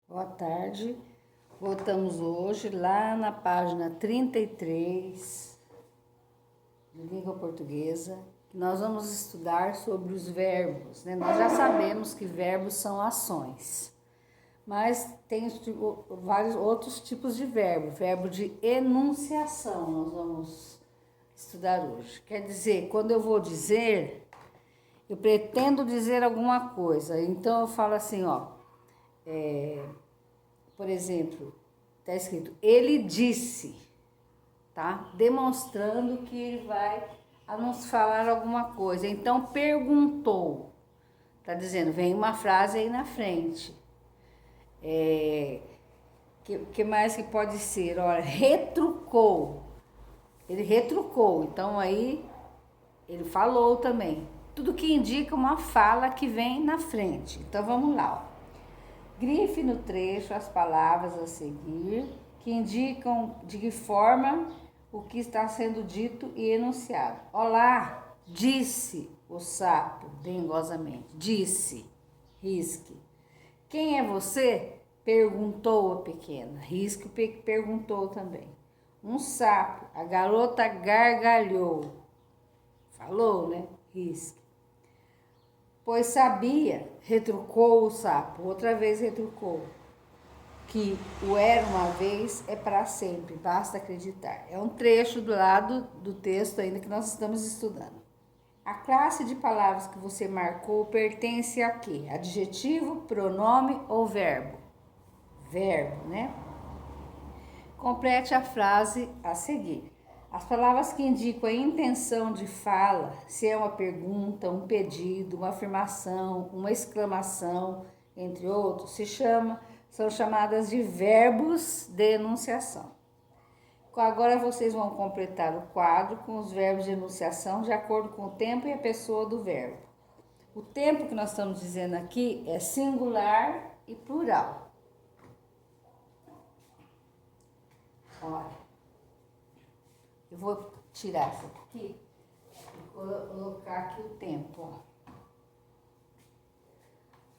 Boa tarde. Voltamos hoje lá na página 33 de língua portuguesa. Nós vamos estudar sobre os verbos, né? Nós já sabemos que verbos são ações, mas tem vários outros tipos de verbo. Verbo de enunciação nós vamos estudar hoje. Quer dizer, quando eu vou dizer, eu pretendo dizer alguma coisa. Então eu falo assim, ó. Por exemplo, está escrito, ele disse, tá? Demonstrando que ele vai a nos falar alguma coisa. Então, perguntou. Tá dizendo, vem uma frase aí na frente. Que mais que pode ser? Olha, retrucou. Ele retrucou. Então, aí, ele falou também. Tudo que indica uma fala que vem na frente. Então, vamos lá, ó. Grife no trecho as palavras a seguir, que indicam de que forma o que está sendo dito e enunciado. Olá, disse o sapo dengosamente. Disse, risque. Quem é você? Perguntou a pequena. Risque perguntou também. Um sapo. A garota gargalhou. Falou, né? Risque. Pois sabia, retrucou o sapo, outra vez retrucou, que o era uma vez é para sempre, basta acreditar. É um trecho do lado do texto ainda que nós estamos estudando. A classe de palavras que você marcou pertence a quê? Adjetivo, pronome ou verbo? Verbo, né? Complete a frase a seguir. As palavras que indicam a intenção de fala, se é uma pergunta, um pedido, uma afirmação, uma exclamação, entre outros, são chamadas de verbos de enunciação. Agora vocês vão completar o quadro com os verbos de enunciação de acordo com o tempo e a pessoa do verbo. O tempo que nós estamos dizendo aqui é singular e plural. Olha. Eu vou tirar essa aqui e colocar aqui o tempo, ó.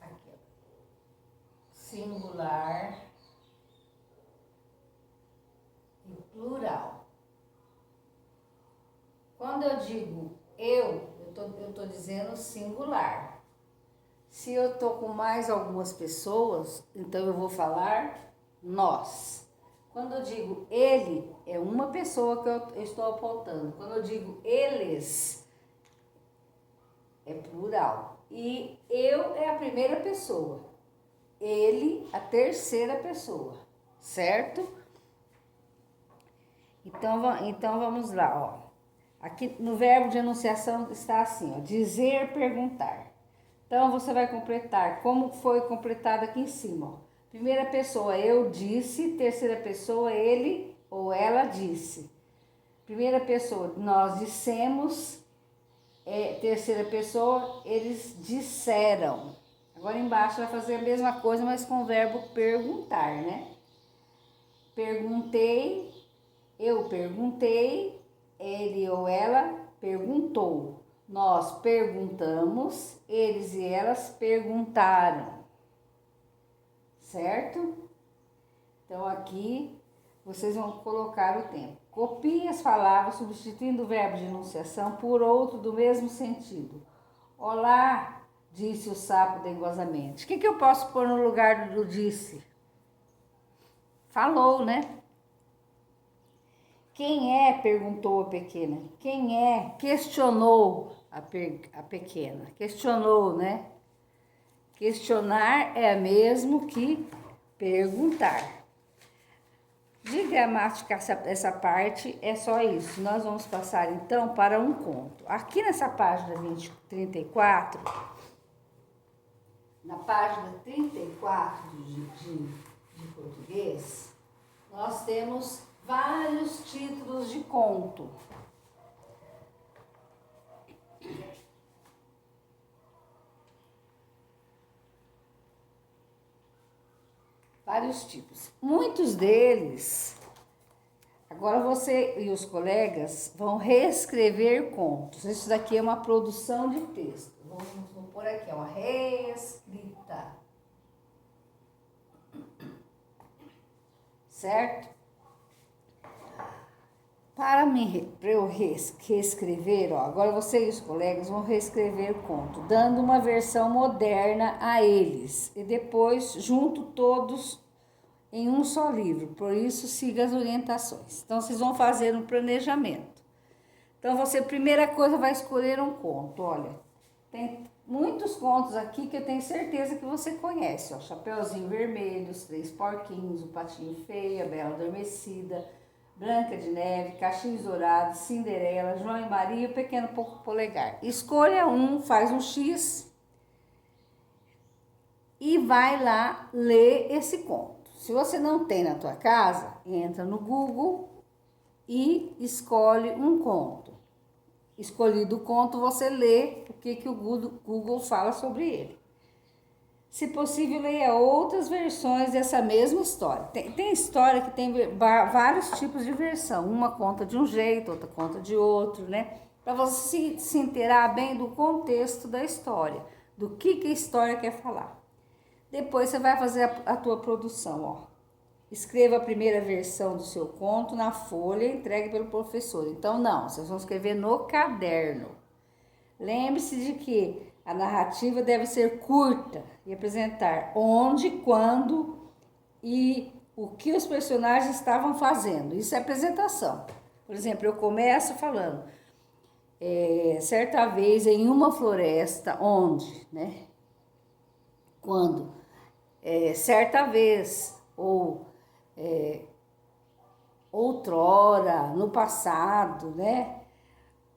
Aqui, ó. Singular e plural. Quando eu digo eu tô dizendo singular. Se eu tô com mais algumas pessoas, então eu vou falar nós. Quando eu digo ele, é uma pessoa que eu estou apontando. Quando eu digo eles, é plural. E eu é a primeira pessoa. Ele, a terceira pessoa. Certo? Então vamos lá, ó. Aqui no verbo de enunciação está assim, ó. Dizer, perguntar. Então você vai completar como foi completado aqui em cima, ó. Primeira pessoa, eu disse. Terceira pessoa, ele ou ela disse. Primeira pessoa, nós dissemos. Terceira pessoa, eles disseram. Agora embaixo vai fazer a mesma coisa, mas com o verbo perguntar, né? Perguntei, eu perguntei, ele ou ela perguntou. Nós perguntamos, eles e elas perguntaram. Certo? Então, aqui vocês vão colocar o tempo. Copie as palavras substituindo o verbo de enunciação por outro do mesmo sentido. Olá, disse o sapo dengosamente. O que eu posso pôr no lugar do disse? Falou, né? Quem é? Perguntou a pequena. Quem é? Questionou a pequena. Questionou, né? Questionar é mesmo que perguntar. De gramática, essa parte é só isso. Nós vamos passar então para um conto. Aqui nessa página 34, na página 34 de português, nós temos vários títulos de conto. Vários tipos. Muitos deles, agora você e os colegas vão reescrever contos. Isso daqui é uma produção de texto. Vamos pôr aqui, uma reescrita. certo? Para eu reescrever, ó, agora você e os colegas vão reescrever o conto, dando uma versão moderna a eles, e depois junto todos em um só livro, por isso siga as orientações. Então, vocês vão fazer um planejamento. Então, você, primeira coisa, vai escolher um conto. Olha, tem muitos contos aqui que eu tenho certeza que você conhece. Ó, Chapeuzinho Vermelho, Os Três Porquinhos, O Patinho Feio, A Bela Adormecida, Branca de Neve, Cachinhos Dourados, Cinderela, João e Maria e O Pequeno Polegar. Escolha um, faz um X e vai lá ler esse conto. Se você não tem na tua casa, entra no Google e escolhe um conto. Escolhido o conto, você lê o que o Google fala sobre ele. Se possível, leia outras versões dessa mesma história. Tem história que tem vários tipos de versão. Uma conta de um jeito, outra conta de outro, né? Para você se inteirar bem do contexto da história, do que a história quer falar. Depois você vai fazer a tua produção, ó. Escreva a primeira versão do seu conto na folha e entregue pelo professor. Então, não, vocês vão escrever no caderno. Lembre-se de que a narrativa deve ser curta e apresentar onde, quando e o que os personagens estavam fazendo. Isso é apresentação. Por exemplo, eu começo falando, certa vez em uma floresta, onde, né? Quando, certa vez, ou outrora, no passado, né?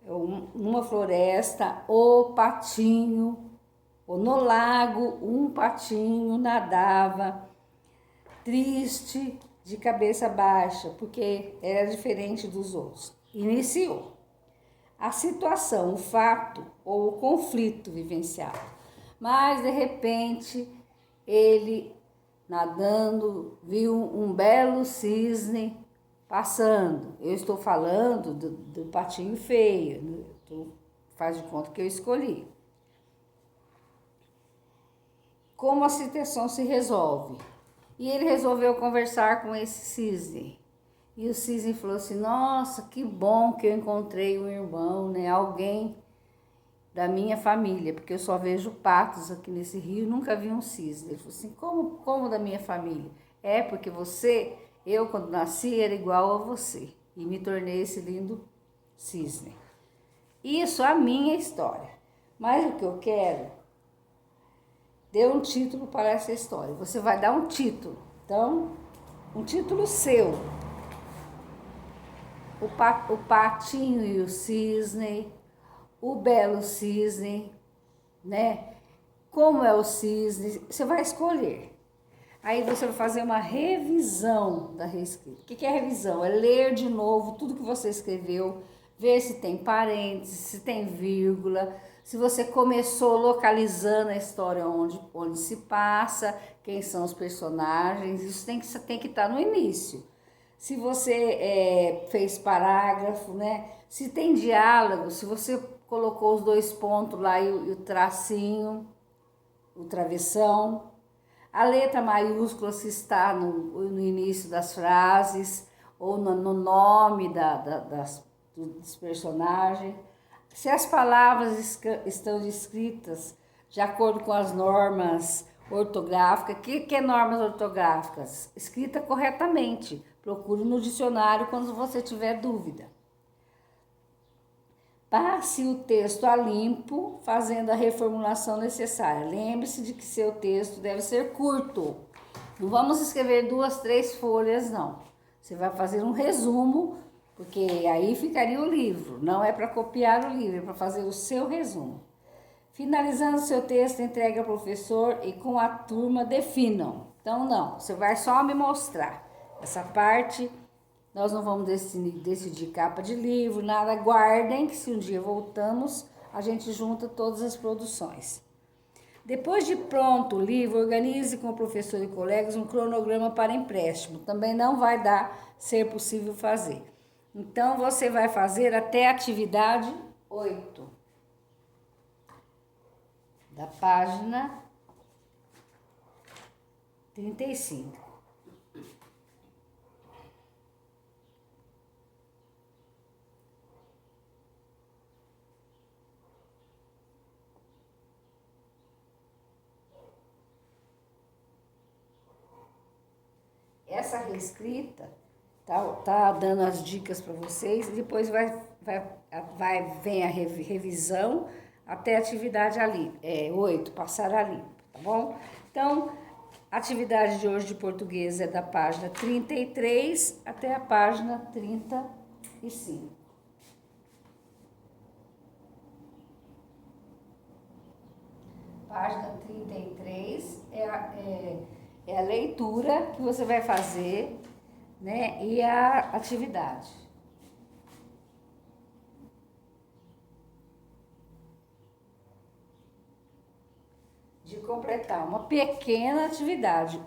Numa floresta, o patinho, ou no lago, um patinho nadava, triste, de cabeça baixa, porque era diferente dos outros. Iniciou a situação, o fato ou o conflito vivenciado. Mas, de repente, ele, nadando, viu um belo cisne passando. Eu estou falando do patinho feio, faz de conta que eu escolhi. Como a situação se resolve? E ele resolveu conversar com esse cisne. E o cisne falou assim, nossa, que bom que eu encontrei um irmão, né? Alguém da minha família, porque eu só vejo patos aqui nesse rio, nunca vi um cisne. Ele falou assim, como da minha família? É porque eu quando nasci era igual a você e me tornei esse lindo cisne. Isso é a minha história. Mas o que eu quero, dê um título para essa história. Você vai dar um título. Então, um título seu. O patinho e o cisne, o belo cisne, né? Como é o cisne, você vai escolher. Aí você vai fazer uma revisão da reescrita. O que é revisão? É ler de novo tudo que você escreveu, ver se tem parênteses, se tem vírgula, se você começou localizando a história onde se passa, quem são os personagens, isso tem que estar no início. Se você fez parágrafo, né? Se tem diálogo, se você colocou os dois pontos lá e o tracinho, o travessão. A letra maiúscula se está no início das frases ou no nome dos personagens. Se as palavras estão escritas de acordo com as normas ortográficas. O que é normas ortográficas? Escrita corretamente. Procure no dicionário quando você tiver dúvida. Passe o texto a limpo, fazendo a reformulação necessária. Lembre-se de que seu texto deve ser curto. Não vamos escrever 2, 3 folhas, não. Você vai fazer um resumo, porque aí ficaria o livro. Não é para copiar o livro, é para fazer o seu resumo. Finalizando seu texto, entregue ao professor e com a turma definam. Então, não, você vai só me mostrar. Essa parte nós não vamos decidir capa de livro, nada. Guardem que se um dia voltamos, a gente junta todas as produções. Depois de pronto o livro, organize com o professor e colegas um cronograma para empréstimo. Também não vai ser possível fazer. Então, você vai fazer até a atividade 8. Da página 35. essa reescrita tá dando as dicas para vocês, e depois vem a revisão até a atividade ali, 8, passar ali, tá bom? Então, a atividade de hoje de português é da página 33 até a página 35. Página 33 é a leitura que você vai fazer, né? E a atividade. De completar uma pequena atividade.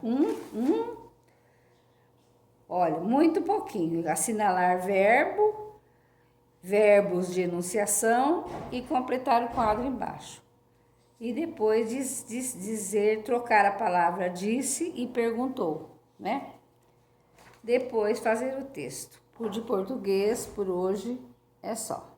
Olha, muito pouquinho. Assinalar verbos de enunciação e completar o quadro embaixo. E depois dizer, trocar a palavra disse e perguntou, né? Depois fazer o texto. De português, por hoje, é só.